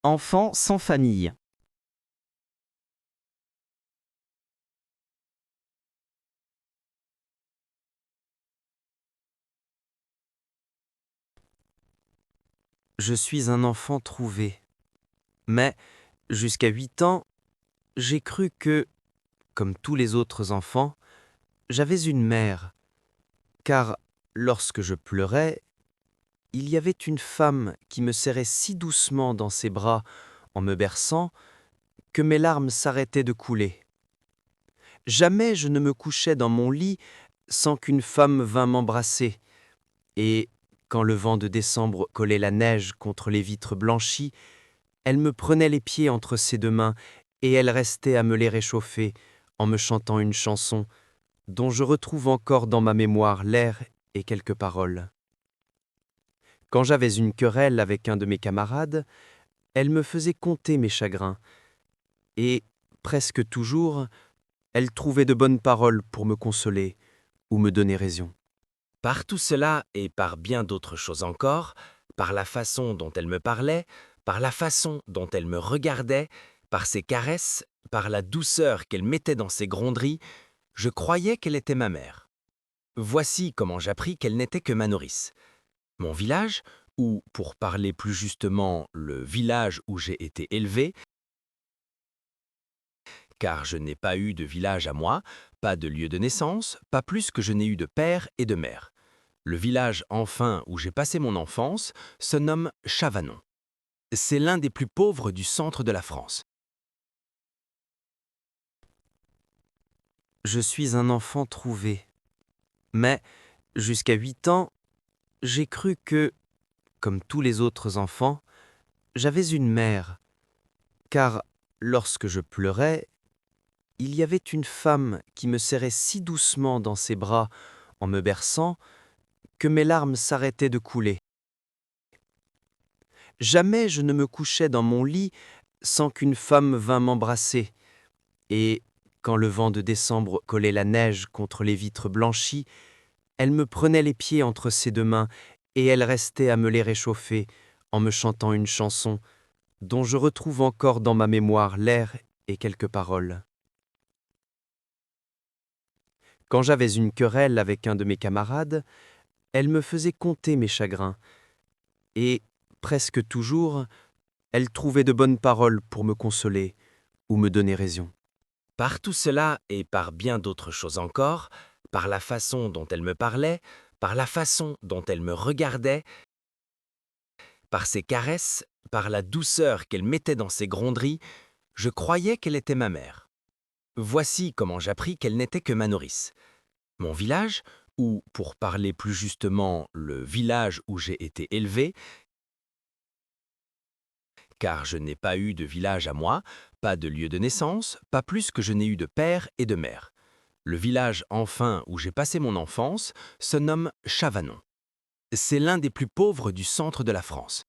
Enfant sans famille. Je suis un enfant trouvé. Mais, jusqu'à 8 ans, j'ai cru que, comme tous les autres enfants, j'avais une mère. Car, lorsque je pleurais, il y avait une femme qui me serrait si doucement dans ses bras en me berçant que mes larmes s'arrêtaient de couler. Jamais je ne me couchais dans mon lit sans qu'une femme vînt m'embrasser. Et, quand le vent de décembre collait la neige contre les vitres blanchies, elle me prenait les pieds entre ses deux mains et elle restait à me les réchauffer en me chantant une chanson dont je retrouve encore dans ma mémoire l'air et quelques paroles. Quand j'avais une querelle avec un de mes camarades, elle me faisait conter mes chagrins et, presque toujours, elle trouvait de bonnes paroles pour me consoler ou me donner raison. Par tout cela et par bien d'autres choses encore, par la façon dont elle me parlait, par la façon dont elle me regardait, par ses caresses, par la douceur qu'elle mettait dans ses gronderies, je croyais qu'elle était ma mère. Voici comment j'appris qu'elle n'était que ma nourrice. Mon village, ou pour parler plus justement le village où j'ai été élevé, car je n'ai pas eu de village à moi, pas de lieu de naissance, pas plus que je n'ai eu de père et de mère. Le village enfin où j'ai passé mon enfance se nomme Chavanon. C'est l'un des plus pauvres du centre de la France. Je suis un enfant trouvé. Mais, jusqu'à 8 ans, j'ai cru que, comme tous les autres enfants, j'avais une mère. Car, lorsque je pleurais, il y avait une femme qui me serrait si doucement dans ses bras en me berçant que mes larmes s'arrêtaient de couler. Jamais je ne me couchais dans mon lit sans qu'une femme vînt m'embrasser. Et, quand le vent de décembre collait la neige contre les vitres blanchies, elle me prenait les pieds entre ses deux mains et elle restait à me les réchauffer en me chantant une chanson dont je retrouve encore dans ma mémoire l'air et quelques paroles. Quand j'avais une querelle avec un de mes camarades, elle me faisait conter mes chagrins et, presque toujours, elle trouvait de bonnes paroles pour me consoler ou me donner raison. Par tout cela et par bien d'autres choses encore, par la façon dont elle me parlait, par la façon dont elle me regardait, par ses caresses, par la douceur qu'elle mettait dans ses gronderies, je croyais qu'elle était ma mère. Voici comment j'appris qu'elle n'était que ma nourrice. Mon village, ou pour parler plus justement le village où j'ai été élevé, car je n'ai pas eu de village à moi, pas de lieu de naissance, pas plus que je n'ai eu de père et de mère. Le village enfin où j'ai passé mon enfance se nomme Chavanon. C'est l'un des plus pauvres du centre de la France.